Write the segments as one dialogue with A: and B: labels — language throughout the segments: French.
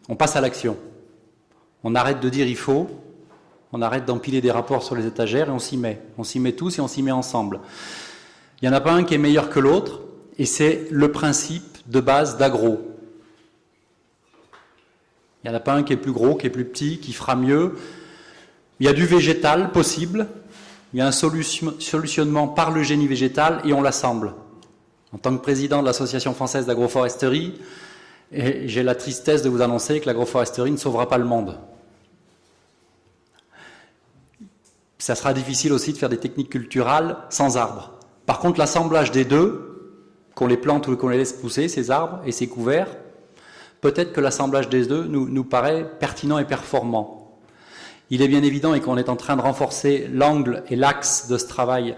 A: On passe à l'action. On arrête de dire il faut, on arrête d'empiler des rapports sur les étagères et on s'y met. On s'y met tous et on s'y met ensemble. Il n'y en a pas un qui est meilleur que l'autre, et c'est le principe de base d'agro. Il n'y en a pas un qui est plus gros, qui est plus petit, qui fera mieux. Il y a du végétal possible, il y a un solutionnement par le génie végétal et on l'assemble. En tant que président de l'Association française d'agroforesterie, j'ai la tristesse de vous annoncer que l'agroforesterie ne sauvera pas le monde. Ça sera difficile aussi de faire des techniques culturales sans arbres. Par contre, l'assemblage des deux, qu'on les plante ou qu'on les laisse pousser, ces arbres et ces couverts, peut-être que l'assemblage des deux nous paraît pertinent et performant. Il est bien évident et qu'on est en train de renforcer l'angle et l'axe de ce travail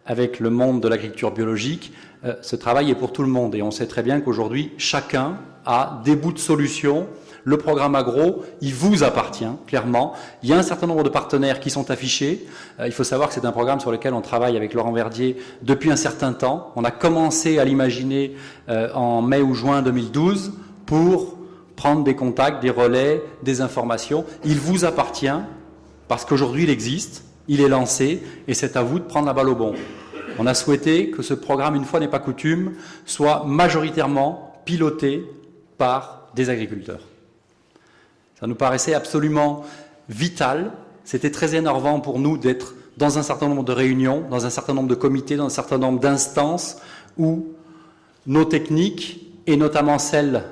A: avec le monde de l'agriculture biologique. Ce travail est pour tout le monde et on sait très bien qu'aujourd'hui, chacun a des bouts de solutions. Le programme agro, il vous appartient, clairement. Il y a un certain nombre de partenaires qui sont affichés. Il faut savoir que c'est un programme sur lequel on travaille avec Laurent Verdier depuis un certain temps. On a commencé à l'imaginer en mai ou juin 2012 pour prendre des contacts, des relais, des informations. Il vous appartient parce qu'aujourd'hui il existe, il est lancé et c'est à vous de prendre la balle au bond. On a souhaité que ce programme, une fois n'est pas coutume, soit majoritairement piloté par des agriculteurs. Ça nous paraissait absolument vital. C'était très énervant pour nous d'être dans un certain nombre de réunions, dans un certain nombre de comités, dans un certain nombre d'instances où nos techniques, et notamment celles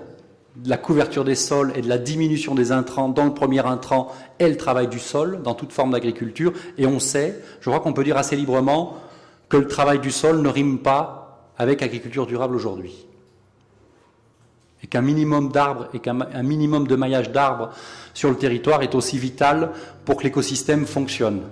A: de la couverture des sols et de la diminution des intrants, dont le premier intrant est le travail du sol, dans toute forme d'agriculture. Et on sait, je crois qu'on peut dire assez librement, que le travail du sol ne rime pas avec agriculture durable aujourd'hui. Et qu'un minimum d'arbres et qu'un minimum de maillage d'arbres sur le territoire est aussi vital pour que l'écosystème fonctionne.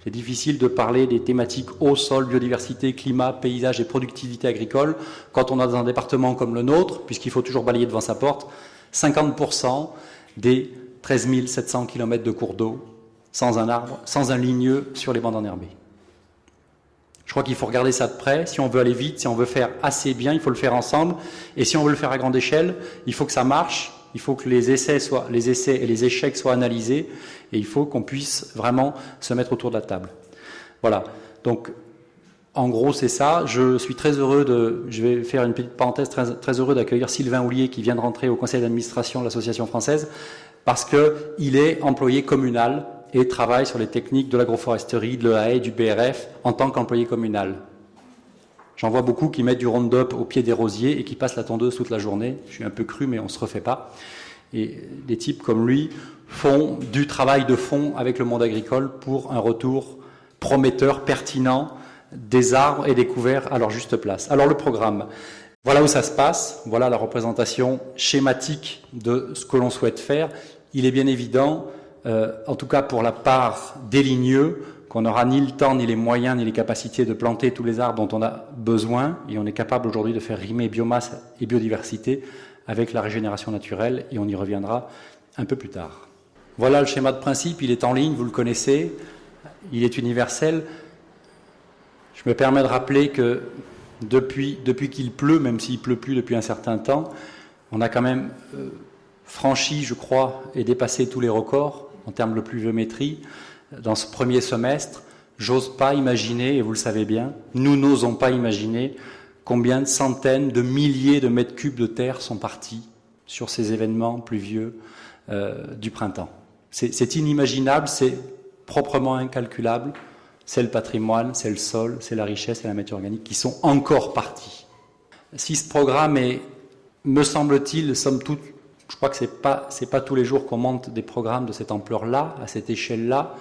A: C'est difficile de parler des thématiques eau, sol, biodiversité, climat, paysage et productivité agricole quand on a dans un département comme le nôtre, puisqu'il faut toujours balayer devant sa porte, 50% des 13 700 km de cours d'eau sans un arbre, sans un ligneux sur les bandes enherbées. Je crois qu'il faut regarder ça de près. Si on veut aller vite, si on veut faire assez bien, il faut le faire ensemble. Et si on veut le faire à grande échelle, il faut que ça marche. Il faut que les essais et les échecs soient analysés. Et il faut qu'on puisse vraiment se mettre autour de la table. Voilà. Donc, en gros, c'est ça. Je suis très heureux je vais faire une petite parenthèse, très heureux d'accueillir Sylvain Houlier qui vient de rentrer au conseil d'administration de l'Association française parce qu'il est employé communal et travaille sur les techniques de l'agroforesterie, de l'EAE, du BRF en tant qu'employé communal. J'en vois beaucoup qui mettent du Roundup au pied des rosiers et qui passent la tondeuse toute la journée. Je suis un peu cru, mais on ne se refait pas. Et des types comme lui font du travail de fond avec le monde agricole pour un retour prometteur, pertinent des arbres et des couverts à leur juste place. Alors le programme, voilà où ça se passe, voilà la représentation schématique de ce que l'on souhaite faire. Il est bien évident, en tout cas pour la part des ligneux, qu'on n'aura ni le temps, ni les moyens, ni les capacités de planter tous les arbres dont on a besoin, et on est capable aujourd'hui de faire rimer biomasse et biodiversité avec la régénération naturelle, et on y reviendra un peu plus tard. Voilà le schéma de principe, il est en ligne, vous le connaissez, il est universel. Je me permets de rappeler que depuis qu'il pleut, même s'il ne pleut plus depuis un certain temps, on a quand même franchi, je crois, et dépassé tous les records en termes de pluviométrie dans ce premier semestre. J'ose pas imaginer, et vous le savez bien, nous n'osons pas imaginer combien de centaines de milliers de mètres cubes de terre sont partis sur ces événements pluvieux du printemps. C'est inimaginable, c'est proprement incalculable. C'est le patrimoine, c'est le sol, c'est la richesse, c'est la matière organique qui sont encore partis. Si ce programme est, me semble-t-il, somme toute, je crois que c'est pas tous les jours qu'on monte des programmes de cette ampleur-là, à cette échelle-là.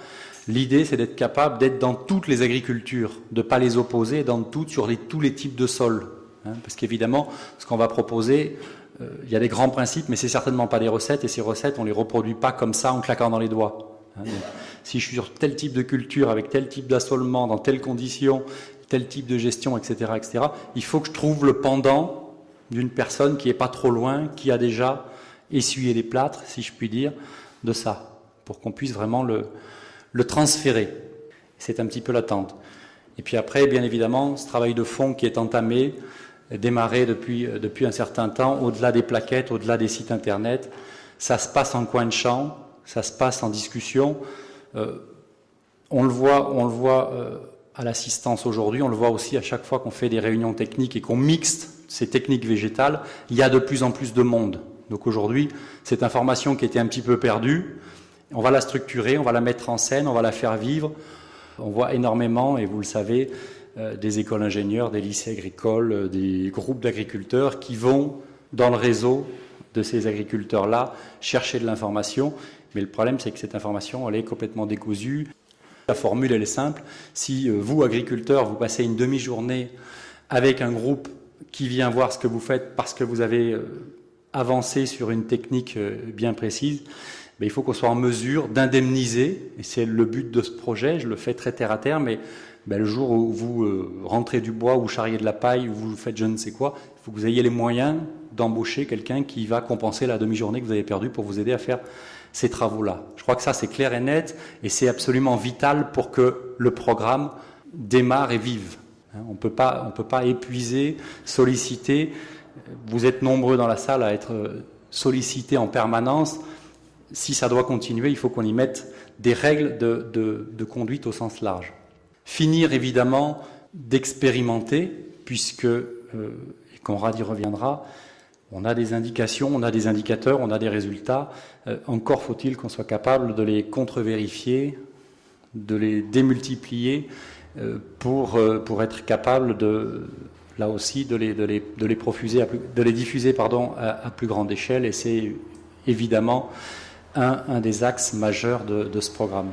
A: L'idée, c'est d'être capable d'être dans toutes les agricultures, de ne pas les opposer, dans toutes, sur tous les types de sols. Parce qu'évidemment, ce qu'on va proposer, il y a des grands principes, mais c'est certainement pas des recettes, et ces recettes, on les reproduit pas comme ça en claquant dans les doigts. Donc, si je suis sur tel type de culture, avec tel type d'assolement, dans telles conditions, tel type de gestion, etc., il faut que je trouve le pendant d'une personne qui n'est pas trop loin, qui a déjà essuyé les plâtres, si je puis dire, de ça, pour qu'on puisse vraiment le transférer. C'est un petit peu l'attente. Et puis après, bien évidemment, ce travail de fond qui est entamé, démarré depuis un certain temps, au-delà des plaquettes, au-delà des sites internet, ça se passe en coin de champ, ça se passe en discussion. On le voit à l'assistance aujourd'hui, on le voit aussi à chaque fois qu'on fait des réunions techniques et qu'on mixte ces techniques végétales, il y a de plus en plus de monde. Donc aujourd'hui, cette information qui était un petit peu perdue, on va la structurer, on va la mettre en scène, on va la faire vivre. On voit énormément, et vous le savez, des écoles d'ingénieurs, des lycées agricoles, des groupes d'agriculteurs qui vont dans le réseau de ces agriculteurs-là chercher de l'information. Mais le problème, c'est que cette information, elle est complètement décousue. La formule, elle est simple. Si vous, agriculteurs, vous passez une demi-journée avec un groupe qui vient voir ce que vous faites parce que vous avez avancé sur une technique bien précise, il faut qu'on soit en mesure d'indemniser, et c'est le but de ce projet, je le fais très terre à terre, mais le jour où vous rentrez du bois ou charriez de la paille ou vous faites je ne sais quoi, il faut que vous ayez les moyens d'embaucher quelqu'un qui va compenser la demi-journée que vous avez perdue pour vous aider à faire ces travaux-là. Je crois que ça c'est clair et net, et c'est absolument vital pour que le programme démarre et vive. On ne peut pas épuiser, solliciter. Vous êtes nombreux dans la salle à être sollicités en permanence. Si ça doit continuer, il faut qu'on y mette des règles de conduite au sens large. Finir évidemment d'expérimenter, puisque, et Conrad y reviendra, on a des indications, on a des indicateurs, on a des résultats. Encore faut-il qu'on soit capable de les contre-vérifier, de les démultiplier pour être capable là aussi de les diffuser à plus grande échelle, et c'est évidemment un des axes majeurs de ce programme.